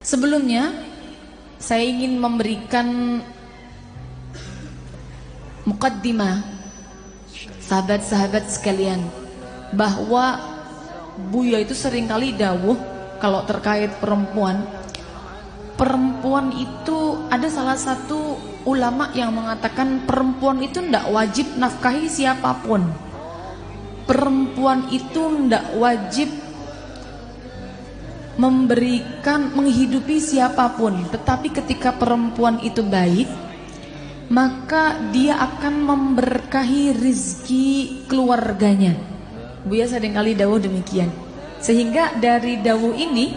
Sebelumnya saya ingin memberikan mukaddimah sahabat-sahabat sekalian, bahwa Buya itu seringkali dawuh kalau terkait perempuan. Perempuan itu ada salah satu ulama yang mengatakan perempuan itu tidak wajib nafkahi siapapun. Perempuan itu tidak wajib menghidupi siapapun. Tetapi ketika perempuan itu baik, maka dia akan memberkahi rizki keluarganya. Buya seringkali dawuh demikian. Sehingga dari dawuh ini,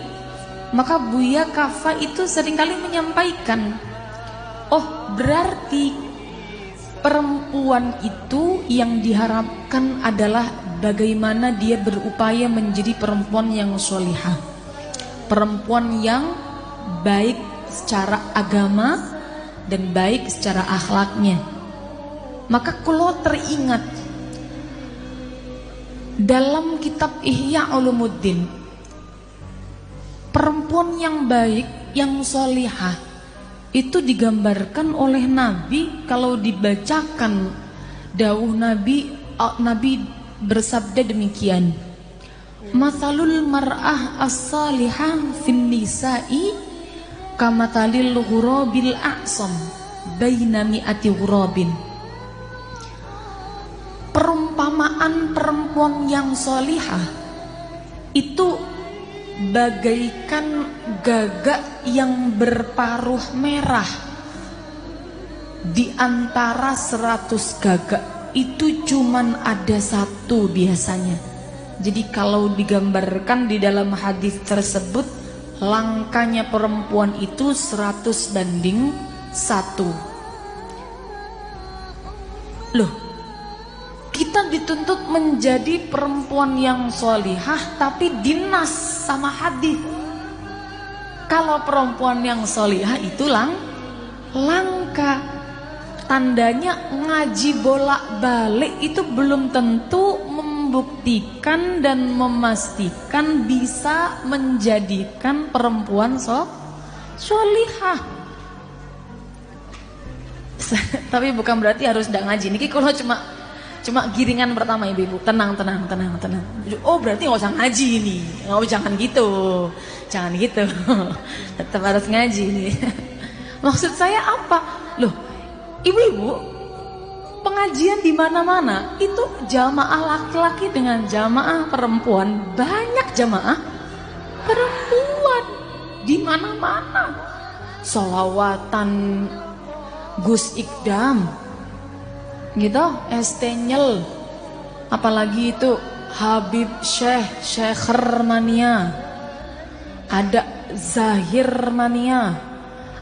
maka Buya Kafa itu seringkali menyampaikan, oh berarti perempuan itu yang diharapkan adalah bagaimana dia berupaya menjadi perempuan yang sholihah, perempuan yang baik secara agama dan baik secara akhlaknya. Maka kalau teringat dalam kitab Ihya Ulumuddin, perempuan yang baik, yang sholihah itu digambarkan oleh Nabi. Kalau dibacakan dawuh Nabi, Nabi bersabda demikian, Mathalul mar'ah as-salihah fin nisa'i kamathalil ghurabil a'sam baina mi'ati ghurabin. Perumpamaan perempuan yang sholihah itu bagaikan gagak yang berparuh merah. Di antara 100 gagak itu cuman ada satu biasanya. Jadi kalau digambarkan di dalam hadis tersebut, langkanya perempuan itu 100 banding 1. Loh, kita dituntut menjadi perempuan yang sholihah, tapi dinas sama hadis. Kalau perempuan yang sholihah itu langka. Tandanya ngaji bolak-balik itu belum tentu membuktikan dan memastikan bisa menjadikan perempuan sholihah. Tapi bukan berarti harus tidak ngaji. Niki kalau cuma giringan pertama, ibu-ibu, tenang. Oh berarti nggak usah ngaji nih. Oh jangan gitu. Tetap harus ngaji nih. Maksud saya apa? Loh, ibu-ibu, pengajian di mana-mana itu jamaah laki-laki dengan jamaah perempuan, banyak jamaah perempuan di mana-mana. Sholawatan Gus Ikdam gitu, Estenyel, apalagi itu Habib Syekher Mania, ada Zahir Mania,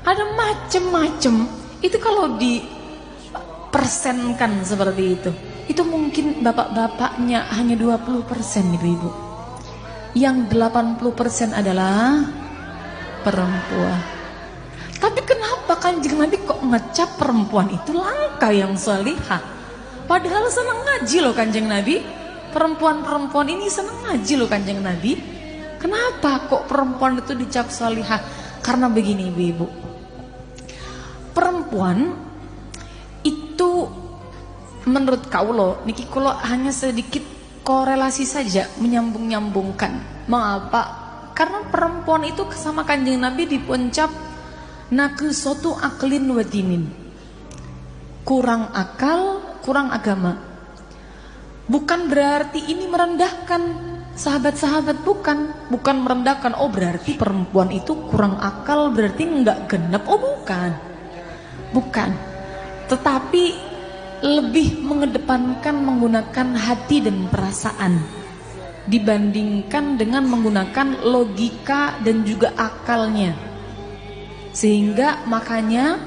ada macem-macem. Itu kalau dipersenkan seperti itu mungkin bapak-bapaknya hanya 20%, ibu-ibu. Yang 80% adalah perempuan. Tapi kenapa Kanjeng Nabi kok ngecap perempuan itu langka yang sholihah? Padahal senang ngaji loh Kanjeng Nabi. Perempuan-perempuan ini senang ngaji loh Kanjeng Nabi. Kenapa kok perempuan itu dicap sholihah? Karena begini ibu-ibu, perempuan itu menurut kaulo, niki kulo hanya sedikit korelasi saja, menyambung-nyambungkan. Mengapa? Karena perempuan itu sama Kanjeng Nabi dipencap naqisotu aklin wa dinin, kurang akal, kurang agama. Bukan berarti ini merendahkan sahabat-sahabat, bukan merendahkan. Oh berarti perempuan itu kurang akal, berarti enggak genep. Oh bukan. Tetapi lebih mengedepankan menggunakan hati dan perasaan dibandingkan dengan menggunakan logika dan juga akalnya. Sehingga makanya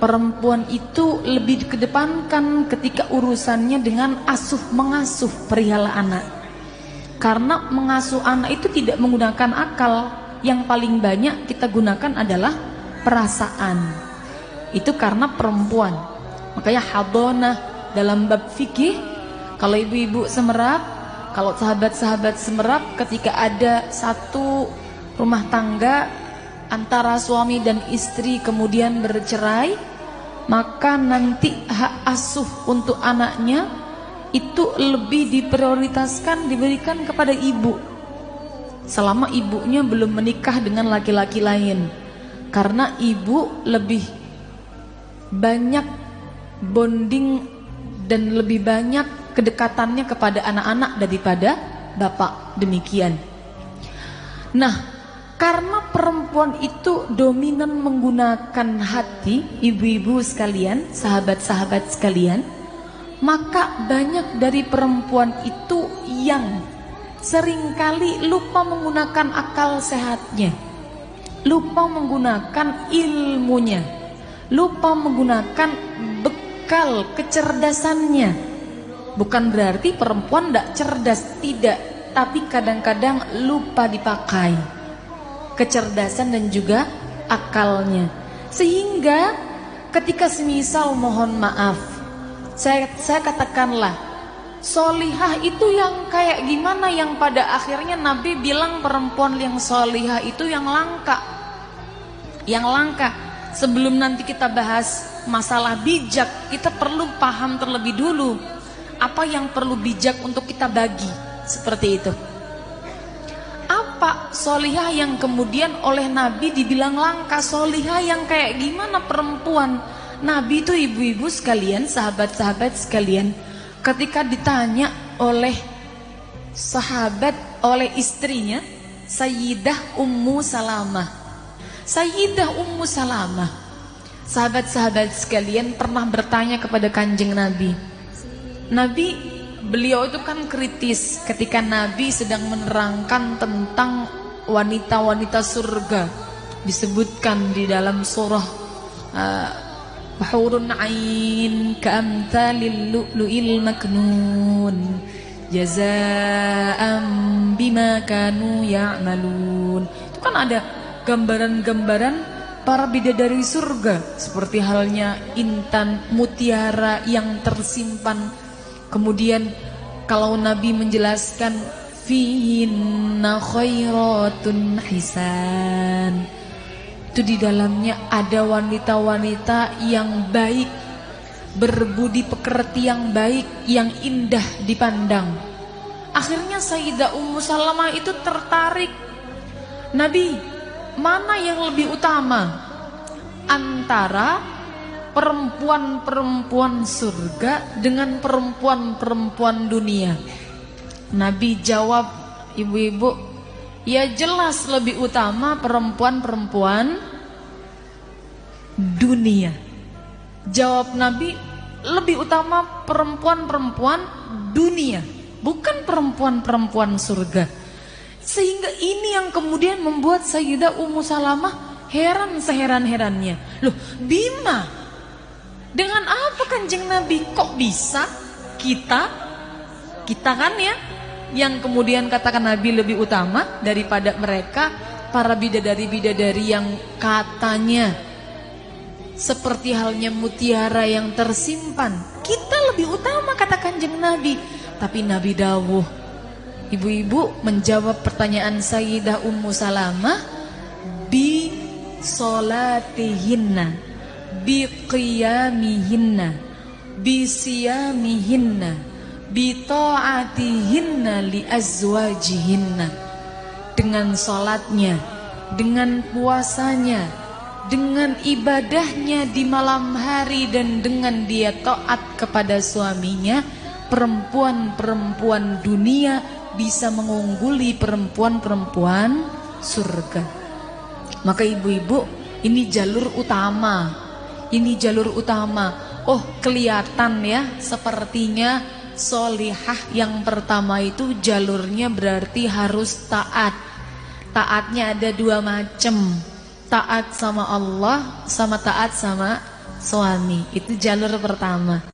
perempuan itu lebih dikedepankan ketika urusannya dengan mengasuh perihal anak. Karena mengasuh anak itu tidak menggunakan akal. Yang paling banyak kita gunakan adalah perasaan. Itu karena perempuan. Makanya hadonah dalam bab fikih, kalau ibu-ibu semerap, kalau sahabat-sahabat semerap, ketika ada satu rumah tangga antara suami dan istri kemudian bercerai, maka nanti hak asuh untuk anaknya itu lebih diprioritaskan diberikan kepada ibu selama ibunya belum menikah dengan laki-laki lain, karena ibu lebih banyak bonding dan lebih banyak kedekatannya kepada anak-anak daripada bapak. Demikian. Nah, karena perempuan itu dominan menggunakan hati, ibu-ibu sekalian, sahabat-sahabat sekalian, maka banyak dari perempuan itu yang seringkali lupa menggunakan akal sehatnya, lupa menggunakan ilmunya, lupa menggunakan bekal kecerdasannya. Bukan berarti perempuan tidak cerdas, tidak, tapi kadang-kadang lupa dipakai kecerdasan dan juga akalnya, sehingga ketika semisal mohon maaf saya katakanlah solihah itu yang kayak gimana, yang pada akhirnya Nabi bilang perempuan yang solihah itu yang langka. Sebelum nanti kita bahas masalah bijak, kita perlu paham terlebih dulu apa yang perlu bijak untuk kita bagi. Seperti itu. Apa solihah yang kemudian oleh Nabi dibilang langka? Solihah yang kayak gimana perempuan? Nabi itu, ibu-ibu sekalian, sahabat-sahabat sekalian, ketika ditanya oleh sahabat, oleh istrinya Sayyidah Ummu Salamah, sahabat-sahabat sekalian pernah bertanya kepada Kanjeng Nabi. Beliau itu kan kritis ketika Nabi sedang menerangkan tentang wanita-wanita surga. Disebutkan di dalam surah Hurun Ain ka'amthalil lu'lu'il maknun jazaa'an bima kanu ya'malun. Itu kan ada gambaran-gambaran para bidadari surga, seperti halnya intan, mutiara yang tersimpan. Kemudian kalau Nabi menjelaskan fihinna khairatun hisan, itu di dalamnya ada wanita-wanita yang baik, berbudi pekerti yang baik, yang indah dipandang. Akhirnya Sayyidah Ummu Salamah itu tertarik. Nabi, mana yang lebih utama antara perempuan-perempuan surga dengan perempuan-perempuan dunia? Nabi jawab, ibu-ibu, ya jelas lebih utama perempuan-perempuan dunia. Jawab Nabi, lebih utama perempuan-perempuan dunia, bukan perempuan-perempuan surga. Sehingga ini yang kemudian membuat Sayyidah Ummu Salamah heran seheran-herannya. Loh, Bima, dengan apa Kanjeng Nabi kok bisa kita kan ya, yang kemudian katakan Nabi lebih utama daripada mereka, para bidadari-bidadari yang katanya seperti halnya mutiara yang tersimpan. Kita lebih utama kata Kanjeng Nabi. Tapi Nabi dawuh, ibu-ibu menjawab pertanyaan Sayyidah Ummu Salamah, bi solatihinna, bi qiyamihinna, bi siyamihinna, bi ta'atihinna li azwajihinna. Dengan salatnya, dengan puasanya, dengan ibadahnya di malam hari, dan dengan dia taat kepada suaminya, perempuan-perempuan dunia bisa mengungguli perempuan-perempuan surga. Maka ibu-ibu, ini jalur utama. Ini jalur utama. Oh, kelihatan ya, sepertinya solihah yang pertama itu jalurnya berarti harus taat. Taatnya ada dua macam. Taat sama Allah, sama taat sama suami. Itu jalur pertama.